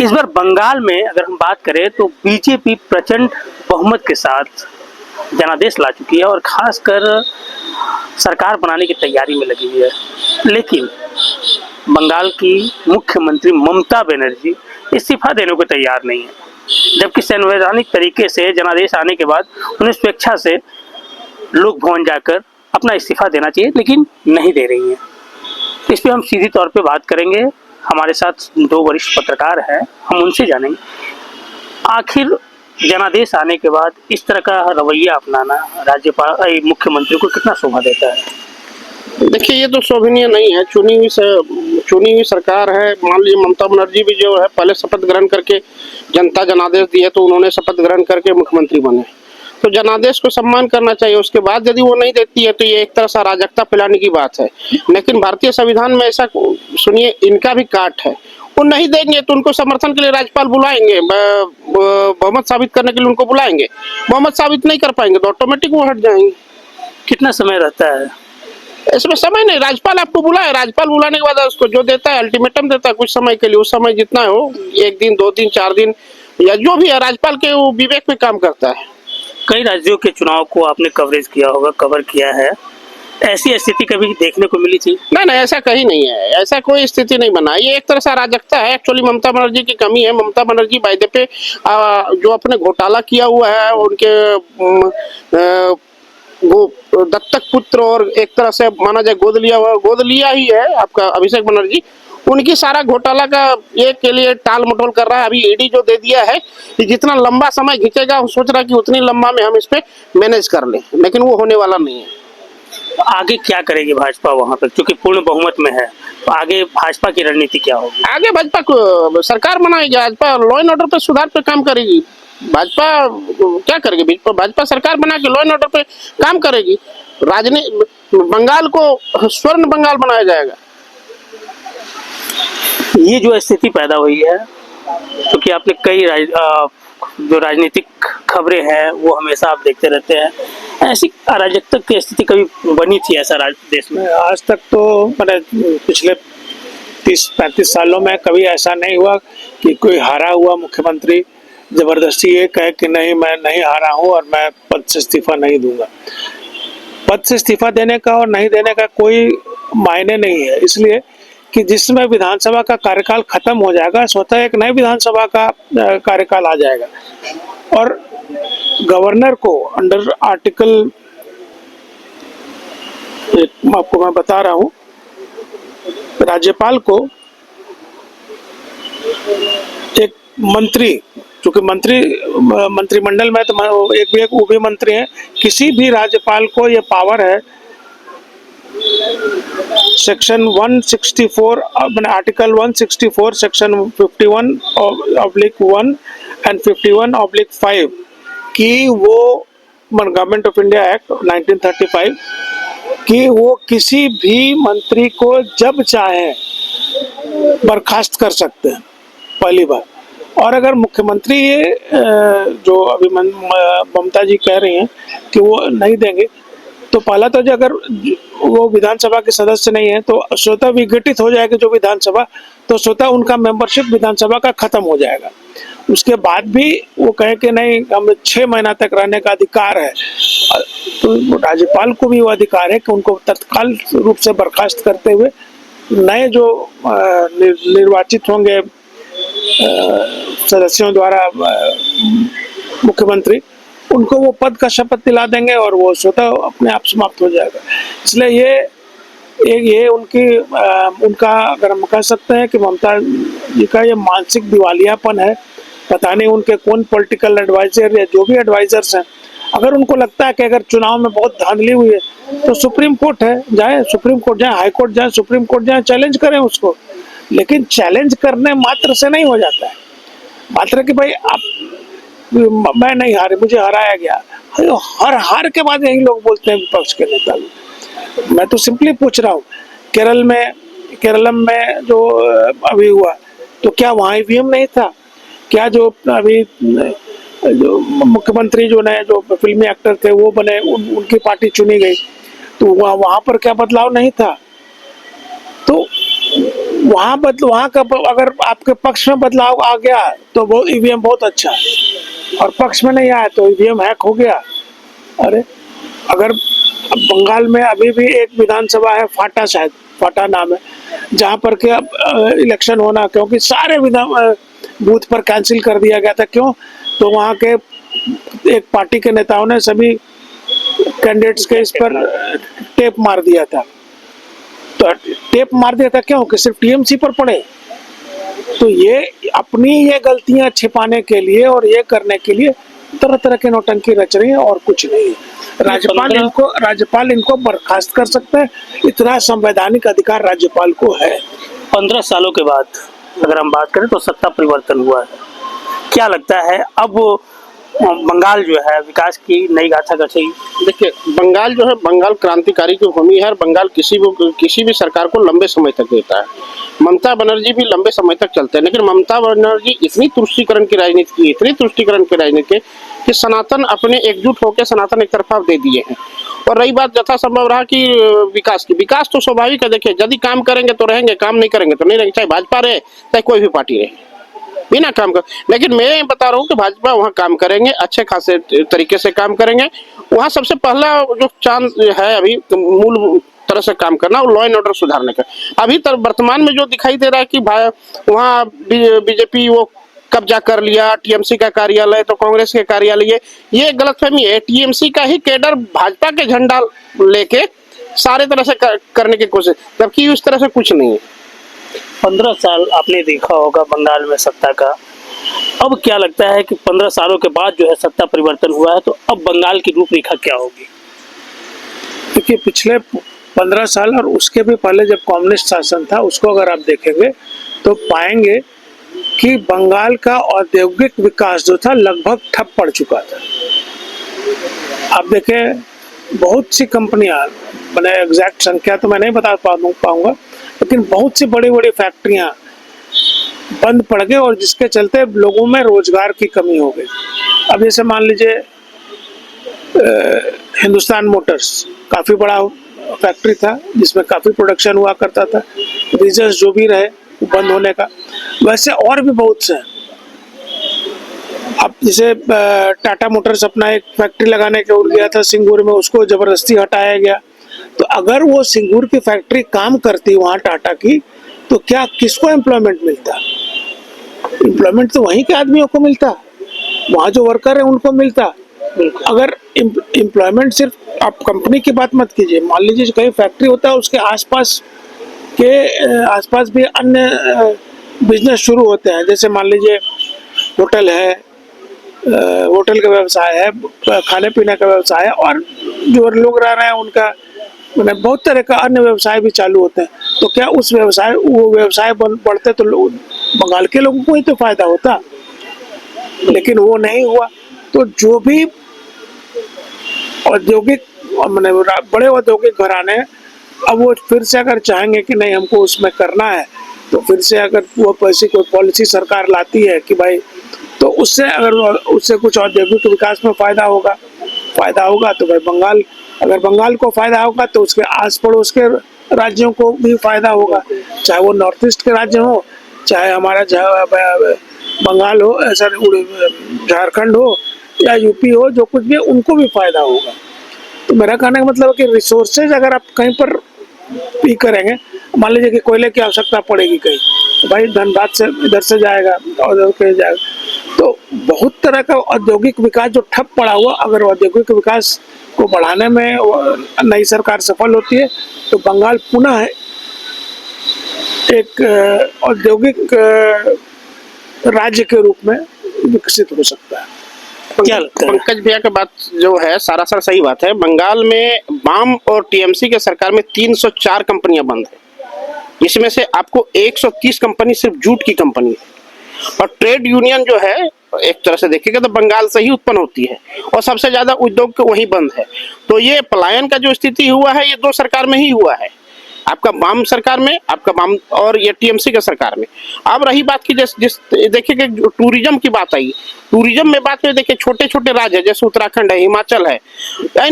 इस बार बंगाल में अगर हम बात करें तो बीजेपी प्रचंड बहुमत के साथ जनादेश ला चुकी है और खासकर सरकार बनाने की तैयारी में लगी हुई है। लेकिन बंगाल की मुख्यमंत्री ममता बनर्जी इस्तीफा देने को तैयार नहीं है, जबकि संवैधानिक तरीके से जनादेश आने के बाद उन्हें स्वेच्छा से लोक भवन जाकर अपना इस्तीफा देना चाहिए, लेकिन नहीं दे रही है। इस पर हम सीधी तौर पे बात करेंगे। हमारे साथ दो वरिष्ठ पत्रकार हैं, हम उनसे जानेंगे आखिर जनादेश आने के बाद इस तरह का रवैया अपनाना राज्यपाल मुख्यमंत्री को कितना शोभा देता है। देखिए, ये तो शोभनीय नहीं है। चुनी हुई सरकार है। मान लीजिए ममता बनर्जी भी जो है पहले शपथ ग्रहण करके जनता जनादेश दी है, तो उन्होंने शपथ ग्रहण करके मुख्यमंत्री बने, तो जनादेश को सम्मान करना चाहिए। उसके बाद यदि वो नहीं देती है तो ये एक तरह से अराजकता फैलाने की बात है। लेकिन भारतीय संविधान में ऐसा, सुनिए, इनका भी काट है। वो नहीं देंगे तो उनको समर्थन के लिए राज्यपाल बुलाएंगे, बहुमत साबित करने के लिए उनको बुलाएंगे। बहुमत साबित नहीं कर पाएंगे तो ऑटोमेटिक वो हट जाएंगे। कितना समय रहता है इसमें? समय नहीं, राज्यपाल आपको बुलाए, राज्यपाल बुलाने के बाद उसको जो देता है अल्टीमेटम देता है कुछ समय के लिए। उस समय जितना हो, 1 दिन 2 दिन 4 दिन या जो भी है, राज्यपाल के वो विवेक में काम करता है। कई राज्यों के चुनाव को आपने कवरेज किया होगा, कवर किया है, ऐसी स्थिति कभी देखने को मिली थी? नहीं, ऐसा कहीं नहीं है। ऐसा कोई स्थिति नहीं बना। ये एक तरह से अराजकता है। एक्चुअली ममता बनर्जी की कमी है। ममता बनर्जी वायदे पे जो अपने घोटाला किया हुआ है, उनके वो दत्तक पुत्र और एक तरह से माना जाए गोद लिया ही है आपका अभिषेक बनर्जी। उनकी सारा घोटाला का ये के लिए टाल मटोल कर रहा है। अभी ईडी जो दे दिया है कि जितना लंबा समय खींचेगा, वो सोच रहा है कि उतनी लंबा में हम इस पे मैनेज कर लें, लेकिन वो होने वाला नहीं है। तो आगे क्या करेगी भाजपा वहां पर, क्योंकि पूर्ण बहुमत में है, तो आगे भाजपा की रणनीति क्या होगी? आगे भाजपा सरकार बनाएगी, भाजपा लॉ एंड ऑर्डर पे सुधार पे काम करेगी। भाजपा क्या करेगी? भाजपा सरकार बना के लॉ एंड ऑर्डर पे काम करेगी। बंगाल को स्वर्ण बंगाल बनाया जाएगा। ये जो स्थिति पैदा हुई है, क्योंकि तो आपने कई जो राजनीतिक खबरें हैं वो हमेशा आप देखते रहते हैं, ऐसी अराजकता की स्थिति कभी बनी थी ऐसा देश में? आज तक तो मैंने पिछले 30-35 सालों में कभी ऐसा नहीं हुआ कि कोई हारा हुआ मुख्यमंत्री जबरदस्ती ये कहे कि नहीं, मैं नहीं हारा हूं और मैं पद से इस्तीफा नहीं दूंगा। पद से इस्तीफा देने का और नहीं देने का कोई मायने नहीं है, इसलिए कि जिसमें विधानसभा का कार्यकाल खत्म हो जाएगा, स्वतः एक नई विधानसभा का कार्यकाल आ जाएगा। और गवर्नर को अंडर आर्टिकल, आपको मैं बता रहा हूं, राज्यपाल को एक मंत्री, चूंकि मंत्रिमंडल में तो एक वो भी मंत्री है, किसी भी राज्यपाल को ये पावर है सेक्शन 164 आर्टिकल 164 सेक्शन 51/1 एंड 51/5 कि वो गवर्नमेंट ऑफ इंडिया एक्ट 1935 कि वो किसी भी मंत्री को जब चाहे बर्खास्त कर सकते हैं, पहली बार। और अगर मुख्यमंत्री जो अभी ममता जी कह रही हैं कि वो नहीं देंगे, तो पहला तो जो अगर वो विधानसभा के सदस्य नहीं है तो स्वतः विघटित हो जाएगी जो विधानसभा, तो स्वतः उनका मेंबरशिप विधानसभा का खत्म हो जाएगा। उसके बाद भी वो कहे कि नहीं, हमें 6 महीना तक रहने का अधिकार है, तो राज्यपाल को भी वो अधिकार है कि उनको तत्काल रूप से बर्खास्त करते हुए नए जो निर्वाचित होंगे सदस्यों द्वारा मुख्यमंत्री, उनको वो पद का शपथ दिला देंगे और वो स्वतः अपने आप समाप्त हो जाएगा। इसलिए ये उनका अगर हम कह सकते हैं कि ममता जी का ये मानसिक दिवालियापन है। पता नहीं उनके कौन पॉलिटिकल एडवाइजर या जो भी एडवाइजर्स हैं, अगर उनको लगता है कि अगर चुनाव में बहुत धांधली हुई है तो सुप्रीम कोर्ट है, जाए सुप्रीम कोर्ट जाए, हाई कोर्ट जाए, सुप्रीम कोर्ट जाए, चैलेंज करें उसको। लेकिन चैलेंज करने मात्र से नहीं हो जाता है। मात्र कि भाई आप, मैं नहीं हारे, मुझे हराया गया, हर हार के बाद यही लोग बोलते हैं विपक्ष के नेता। मैं तो सिंपली पूछ रहा हूँ, केरलम में जो अभी हुआ, तो क्या वहाँ ईवीएम नहीं था? क्या जो अभी जो मुख्यमंत्री जो नए जो फिल्मी एक्टर थे वो बने, उनकी पार्टी चुनी गई, तो वहाँ पर क्या बदलाव नहीं था? तो वहाँ का अगर आपके पक्ष में बदलाव आ गया तो वो ईवीएम बहुत अच्छा है, और पक्ष में नहीं आया तो ईवीएम हैक हो गया। अरे अगर बंगाल में अभी भी एक विधानसभा है, फाटा, शायद फाटा नाम है, जहाँ पर के अब इलेक्शन होना, क्योंकि सारे विधान बूथ पर कैंसिल कर दिया गया था। क्यों? तो वहाँ के एक पार्टी के नेताओं ने सभी कैंडिडेट्स के इस पर टेप मार दिया था। तो टेप मार दिया था क्यों? कि सिर्फ टीएमसी पर पड़े। तो ये अपनी ये गलतियां छिपाने के लिए और ये करने के लिए तरह तरह के नौटंकी रच रही है, और कुछ नहीं। राज्यपाल इनको बर्खास्त कर सकते हैं, इतना संवैधानिक अधिकार राज्यपाल को है। 15 सालों के बाद अगर हम बात करें तो सत्ता परिवर्तन हुआ है, क्या लगता है अब बंगाल जो है विकास की नई गाथा गढ़ेगी? देखिए, बंगाल जो है, बंगाल क्रांतिकारी की भूमि है, और बंगाल किसी भी सरकार को लंबे समय तक देता है। ममता बनर्जी भी लंबे समय तक चलते हैं, लेकिन ममता बनर्जी इतनी तुष्टीकरण की राजनीति कि सनातन अपने एकजुट होकर सनातन एक तरफा दे दिए हैं। और रही बात यथासंभव रहा कि विकास तो स्वाभाविक है। देखिए, यदि काम करेंगे तो रहेंगे, काम नहीं करेंगे तो नहीं रहेंगे, चाहे भाजपा रहे चाहे कोई भी पार्टी रहे, बिना काम कर। लेकिन मैं बता रहा हूँ कि भाजपा वहाँ काम करेंगे, अच्छे खासे तरीके से काम करेंगे। वहाँ सबसे पहला जो चांस है अभी मूल तरह से काम करना, और लॉ एंड ऑर्डर सुधारने का। अभी तक वर्तमान में जो दिखाई दे रहा है कि वहाँ बीजेपी वो कब्जा कर लिया, टीएमसी का कार्यालय तो कांग्रेस के कार्यालय, ये गलतफहमी है। टीएमसी का ही कैडर भाजपा के झंडा लेके सारे तरह से करने की कोशिश, जबकि उस तरह से कुछ नहीं है। 15 साल आपने देखा होगा बंगाल में सत्ता का। अब क्या लगता है कि 15 सालों के बाद जो है सत्ता परिवर्तन हुआ है, तो अब बंगाल की रूपरेखा क्या होगी? देखिए, पिछले 15 साल और उसके भी पहले जब कम्युनिस्ट शासन था, उसको अगर आप देखेंगे तो पाएंगे कि बंगाल का औद्योगिक विकास जो था लगभग ठप पड़ चुका था। आप देखें, बहुत सी कंपनियां, मैंने एग्जैक्ट संख्या तो मैं नहीं बता पाऊंगा, लेकिन बहुत सी बड़ी बड़ी फैक्ट्रियां बंद पड़ गए, और जिसके चलते लोगों में रोजगार की कमी हो गई। अब जैसे मान लीजिए हिंदुस्तान मोटर्स काफ़ी बड़ा फैक्ट्री था, जिसमें काफ़ी प्रोडक्शन हुआ करता था। रीजंस जो भी रहे बंद होने का, वैसे और भी बहुत से। अब जैसे टाटा मोटर्स अपना एक फैक्ट्री लगाने के उड़ गया था सिंगूर में, उसको ज़बरदस्ती हटाया गया। तो अगर वो सिंगूर की फैक्ट्री काम करती वहाँ टाटा की, तो क्या किसको एम्प्लॉयमेंट मिलता? एम्प्लॉयमेंट तो वहीं के आदमियों को मिलता, वहाँ जो वर्कर है उनको मिलता। अगर एम्प्लॉयमेंट सिर्फ आप कंपनी की बात मत कीजिए, मान लीजिए कहीं फैक्ट्री होता है, उसके आसपास भी अन्य बिजनेस शुरू होते हैं। जैसे मान लीजिए होटल है, होटल का व्यवसाय है, खाने पीने का व्यवसाय है, और जो लोग रह रहे हैं उनका बहुत तरह का अन्य व्यवसाय भी चालू होते हैं। तो क्या वो व्यवसाय बढ़ते तो बंगाल के लोगों को ही तो फायदा होता, लेकिन वो नहीं हुआ। तो जो भी औद्योगिक बड़े औद्योगिक घराने, अब वो फिर से अगर चाहेंगे कि नहीं हमको उसमें करना है, तो फिर से अगर वो पैसे कोई पॉलिसी सरकार लाती है कि भाई, तो उससे कुछ औद्योगिक विकास में फायदा होगा तो भाई अगर बंगाल को फायदा होगा तो उसके आस पड़ोस के राज्यों को भी फायदा होगा, चाहे वो नॉर्थ ईस्ट के राज्य हो, चाहे हमारा बंगाल हो, ऐसा झारखंड हो या यूपी हो, जो कुछ भी उनको भी फायदा होगा। तो मेरा कहने का मतलब है कि रिसोर्सेज अगर आप कहीं पर भी करेंगे, मान लीजिए कि कोयले की आवश्यकता पड़ेगी कहीं, तो भाई धनबाद से इधर से जाएगा और कहीं जाएगा। तो बहुत तरह का औद्योगिक विकास जो ठप पड़ा हुआ, अगर औद्योगिक विकास को बढ़ाने में नई सरकार सफल होती है, तो बंगाल पुनः एक औद्योगिक राज्य के रूप में विकसित हो सकता है। क्या पंकज भैया की बात जो है सरासर सही बात है। बंगाल में वाम और टीएमसी के सरकार में 304 कंपनियां बंद है, इसमें से आपको 130 कंपनी सिर्फ जूट की कंपनी है। और ट्रेड यूनियन जो है एक तरह से देखिएगा तो बंगाल से ही उत्पन्न होती है, और सबसे ज्यादा उद्योग वहीं बंद है। तो ये पलायन का जो स्थिति हुआ है, ये 2 सरकार में ही हुआ है। आपका वाम सरकार में, आपका वाम और ये टीएमसी के सरकार में। अब रही बात की जिस देखिए कि टूरिज्म की बात आई, टूरिज्म में बात में देखिए छोटे छोटे राज्य है, जैसे उत्तराखंड है, हिमाचल है,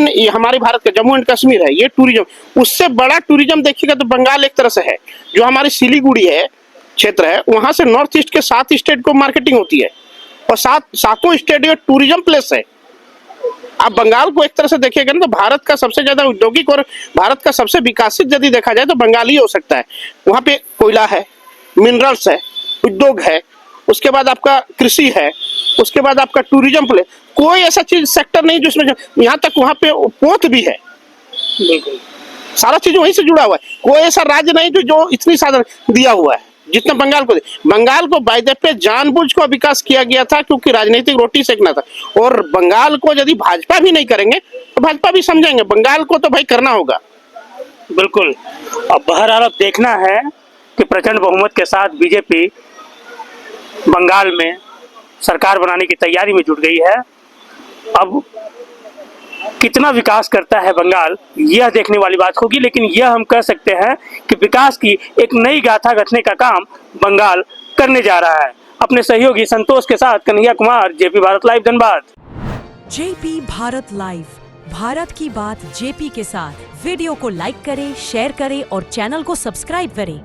ये हमारे भारत का जम्मू एंड कश्मीर है, ये टूरिज्म, उससे बड़ा टूरिज्म देखिएगा तो बंगाल एक तरह से है। जो हमारी सिलीगुड़ी है क्षेत्र है, वहां से नॉर्थ ईस्ट के 7 स्टेट को मार्केटिंग होती है और सातों स्टेट ये टूरिज्म प्लेस है। आप बंगाल को एक तरह से देखिएगा ना तो भारत का सबसे ज्यादा औद्योगिक और भारत का सबसे विकसित यदि देखा जाए तो बंगाल ही हो सकता है। वहां पे कोयला है, मिनरल्स है, उद्योग है, उसके बाद आपका कृषि है, उसके बाद आपका टूरिज्म प्लेस, कोई ऐसा चीज सेक्टर नहीं जिसमें, यहाँ तक वहां पे पोर्ट भी है, बिल्कुल सारा चीज वहीं से जुड़ा हुआ है। कोई ऐसा राज्य नहीं जो इतनी साधन दिया हुआ है जितना बंगाल को। बंगाल को वायदे पे जानबूझ को विकास किया गया था क्योंकि राजनीतिक रोटी सेकना था। और बंगाल को यदि भाजपा भी नहीं करेंगे तो भाजपा भी समझेंगे, बंगाल को तो भाई करना होगा। बिल्कुल। अब बहरहाल अब देखना है कि प्रचंड बहुमत के साथ बीजेपी बंगाल में सरकार बनाने की तैयारी में जुट गई है। अब कितना विकास करता है बंगाल, यह देखने वाली बात होगी, लेकिन यह हम कह सकते हैं कि विकास की एक नई गाथा रचने का काम बंगाल करने जा रहा है। अपने सहयोगी संतोष के साथ Kanhaiya Kumar, JP Bharat live, Dhanbad. JP Bharat live, Bharat की बात जेपी के साथ। वीडियो को लाइक करें, शेयर करें और चैनल को सब्सक्राइब करें।